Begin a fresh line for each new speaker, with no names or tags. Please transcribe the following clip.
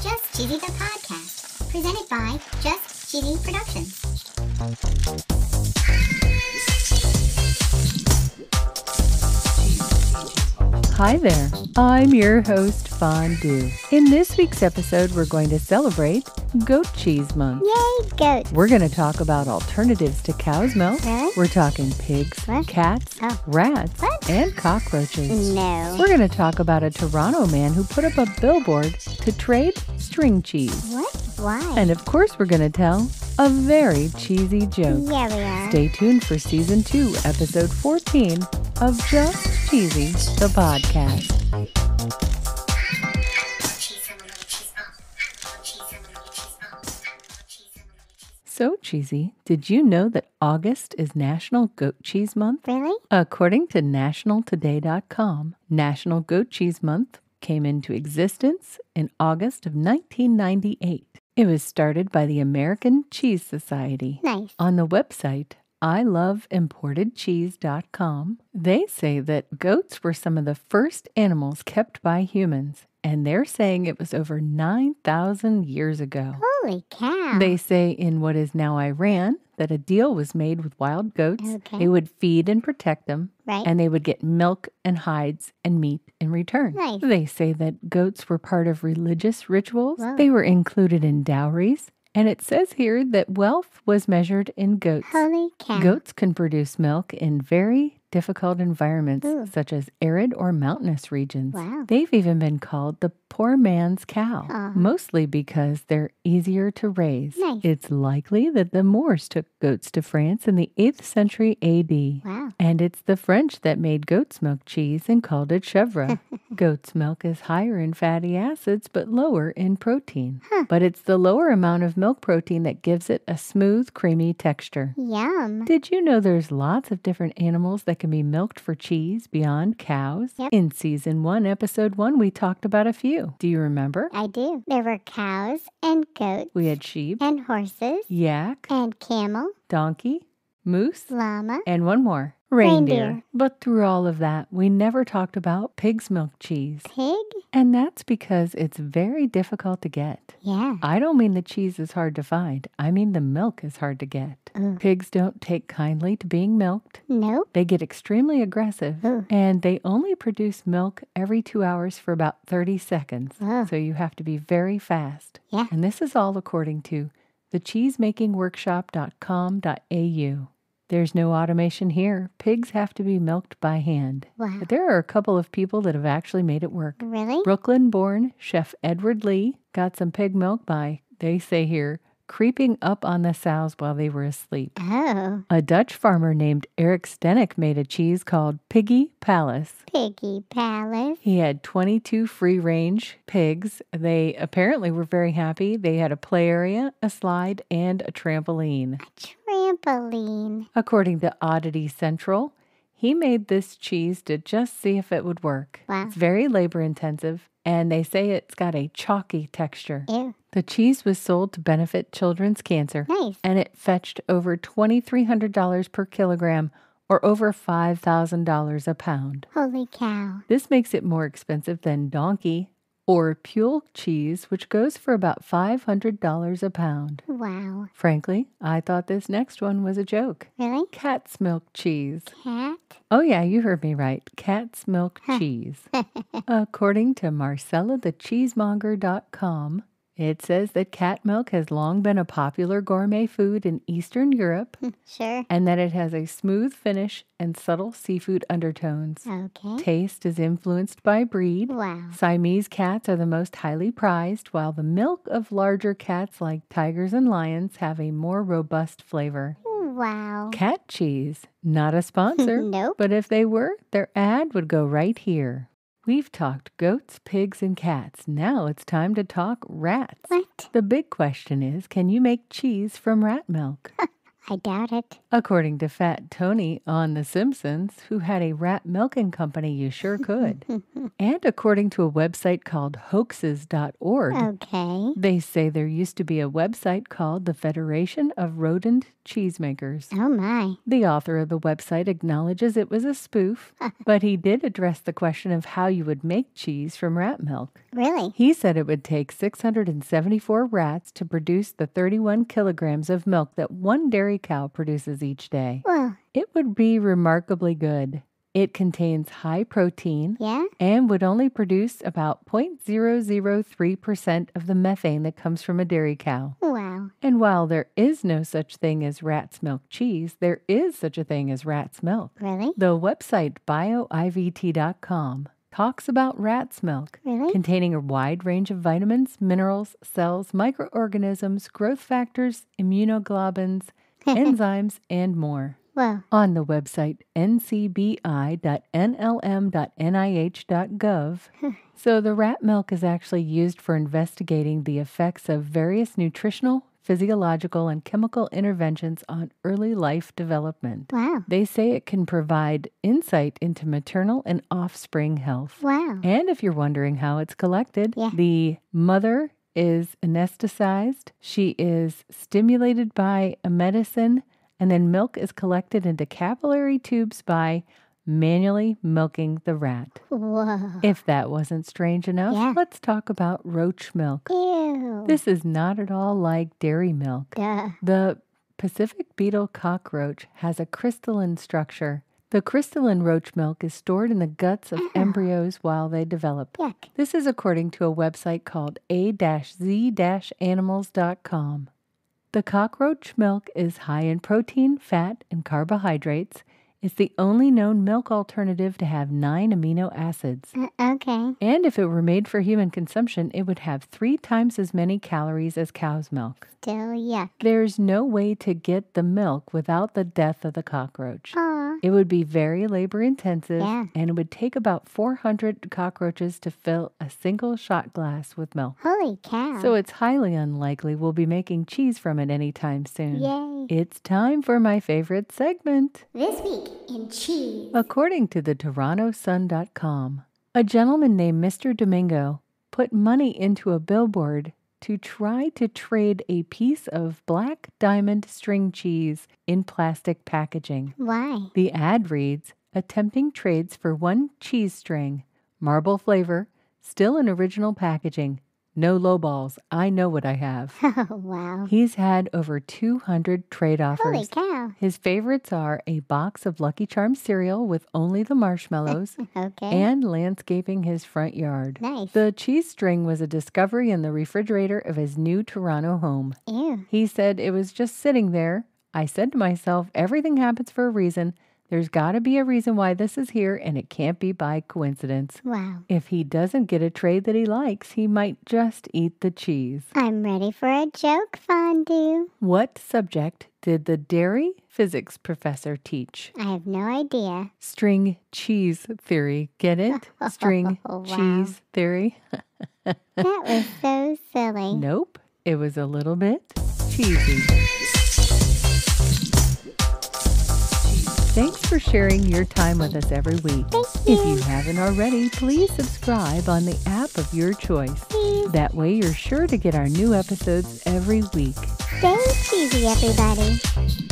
Just Cheesy the Podcast, presented by Just Cheesy Productions.
Hi there, I'm your host, Fondue. In this week's episode, we're going to celebrate Goat Cheese Month.
Yay, goats.
We're going to talk about alternatives to cow's milk.
Really?
We're talking pigs,
What?
cats,
Oh.
rats,
What?
and cockroaches.
No.
We're going to talk about a Toronto man who put up a billboard to trade string cheese.
What? Why?
And of course, we're going to tell a very cheesy joke.
Yeah, we are.
Stay tuned for Season 2, Episode 14 of Just Cheesy, the podcast. So cheesy, did you know that August is National Goat Cheese Month?
Really?
According to nationaltoday.com, National Goat Cheese Month came into existence in August of 1998. It was started by the American Cheese Society.
Nice.
On the website iloveimportedcheese.com, they say that goats were some of the first animals kept by humans, and they're saying it was over 9,000 years ago.
Holy cow.
They say in what is now Iran that a deal was made with wild goats.
Okay.
They would feed and protect them,
Right.
and they would get milk and hides and meat in return.
Nice.
They say that goats were part of religious rituals.
Whoa.
They were included in dowries, and it says here that wealth was measured in goats.
Holy cow.
Goats can produce milk in very difficult environments,
Ooh.
such as arid or mountainous regions.
Wow.
They've even been called the poor man's cow,
Aw.
mostly because they're easier to raise.
Nice.
It's likely that the Moors took goats to France in the 8th century AD.
Wow.
And it's the French that made goat's milk cheese and called it chèvre. Goat's milk is higher in fatty acids but lower in protein.
Huh.
But it's the lower amount of milk protein that gives it a smooth, creamy texture.
Yum.
Did you know there's lots of different animals that can be milked for cheese beyond cows?
Yep.
In Season 1, Episode 1, we talked about a few. Do you remember?
I do. There were cows and goats
We had sheep,
and horses
yak,
and camel,
donkey, moose,
llama.
and one more.
Reindeer.
But through all of that, we never talked about pig's milk cheese.
Pig?
And that's because it's very difficult to get.
Yeah.
I don't mean the cheese is hard to find. I mean the milk is hard to get.
Ooh.
Pigs don't take kindly to being milked.
Nope.
They get extremely aggressive,
Ooh.
and they only produce milk every 2 hours for about 30 seconds.
Ugh.
So you have to be very fast.
Yeah.
And this is all according to thecheesemakingworkshop.com.au. There's no automation here. Pigs have to be milked by hand.
Wow.
But there are a couple of people that have actually made it work.
Really?
Brooklyn-born Chef Edward Lee got some pig milk by, they say here, creeping up on the sows while they were asleep.
Oh.
A Dutch farmer named Eric Stenek made a cheese called Piggy Palace.
Piggy Palace.
He had 22 free-range pigs. They apparently were very happy. They had a play area, a slide, and a trampoline.
Trampoline.
According to Oddity Central, he made this cheese to just see if it would work.
Wow.
It's very labor-intensive, and they say it's got a chalky texture.
Ew.
The cheese was sold to benefit children's cancer,
Nice.
and it fetched over $2,300 per kilogram, or over $5,000 a pound.
Holy cow.
This makes it more expensive than donkey or Pule cheese, which goes for about $500 a pound.
Wow.
Frankly, I thought this next one was a joke.
Really?
Cat's milk cheese.
Cat?
Oh yeah, you heard me right. Cat's milk cheese. According to MarcellaTheCheesemonger.com, it says that cat milk has long been a popular gourmet food in Eastern Europe,
Sure.
and that it has a smooth finish and subtle seafood undertones.
Okay.
Taste is influenced by breed.
Wow.
Siamese cats are the most highly prized, while the milk of larger cats like tigers and lions have a more robust flavor.
Wow.
Cat cheese, not a sponsor,
Nope.
but if they were, their ad would go right here. We've talked goats, pigs, and cats. Now it's time to talk rats.
What?
The big question is, can you make cheese from rat milk?
I doubt it.
According to Fat Tony on The Simpsons, who had a rat milking company, you sure could. And according to a website called hoaxes.org,
Okay.
they say there used to be a website called the Federation of Rodent Cheesemakers.
Oh my.
The author of the website acknowledges it was a spoof, but he did address the question of how you would make cheese from rat milk.
Really?
He said it would take 674 rats to produce the 31 kilograms of milk that one dairy cow produces each day.
Well,
It would be remarkably good. It contains high protein
yeah?
and would only produce about 0.003% of the methane that comes from a dairy cow.
Wow.
And while there is no such thing as rat's milk cheese, there is such a thing as rat's milk.
Really?
The website bioivt.com talks about rat's milk,
Really?
containing a wide range of vitamins, minerals, cells, microorganisms, growth factors, immunoglobulins, enzymes, and more.
Well,
On the website ncbi.nlm.nih.gov, so the rat milk is actually used for investigating the effects of various nutritional, physiological, and chemical interventions on early life development.
wow.
They say it can provide insight into maternal and offspring health.
Wow.
And if you're wondering how it's collected,
Yeah.
the mother is anesthetized, she is stimulated by a medicine, and then milk is collected into capillary tubes by manually milking the rat.
Whoa.
If that wasn't strange enough,
Yeah.
let's talk about roach milk.
Ew.
This is not at all like dairy milk.
Duh.
The Pacific beetle cockroach has a crystalline structure. The crystalline roach milk is stored in the guts of embryos while they develop.
Yuck.
This is according to a website called a-z-animals.com. The cockroach milk is high in protein, fat, and carbohydrates. It's the only known milk alternative to have 9 amino acids.
Okay.
And if it were made for human consumption, it would have 3 times as many calories as cow's milk.
Still yuck.
There's no way to get the milk without the death of the cockroach.
Aw.
It would be very labor intensive,
Yeah.
and it would take about 400 cockroaches to fill a single shot glass with milk.
Holy cow.
So it's highly unlikely we'll be making cheese from it anytime soon.
Yay.
It's time for my favorite segment.
This week in cheese.
According to the TorontoSun.com, a gentleman named Mr. Domingo put money into a billboard to try to trade a piece of black diamond string cheese in plastic packaging.
Why?
The ad reads, attempting trades for 1 cheese string, marble flavor, still in original packaging. No lowballs. I know what I have.
Oh, wow.
He's had over 200 trade offers.
Holy cow.
His favorites are a box of Lucky Charms cereal with only the marshmallows
Okay.
and landscaping his front yard.
Nice.
The cheese string was a discovery in the refrigerator of his new Toronto home.
Ew.
He said it was just sitting there. I said to myself, everything happens for a reason. There's got to be a reason why this is here, and it can't be by coincidence.
Wow.
If he doesn't get a trade that he likes, he might just eat the cheese.
I'm ready for a joke, Fondue.
What subject did the dairy physics professor teach?
I have no idea.
String cheese theory. Get it? String
Wow.
cheese theory?
That was so silly.
Nope. It was a little bit cheesy. Thanks for sharing your time with us every week.
Thank
If
you.
you haven't already, please subscribe on the app of your choice.
Please.
That way you're sure to get our new episodes every week.
Stay cheesy, everybody.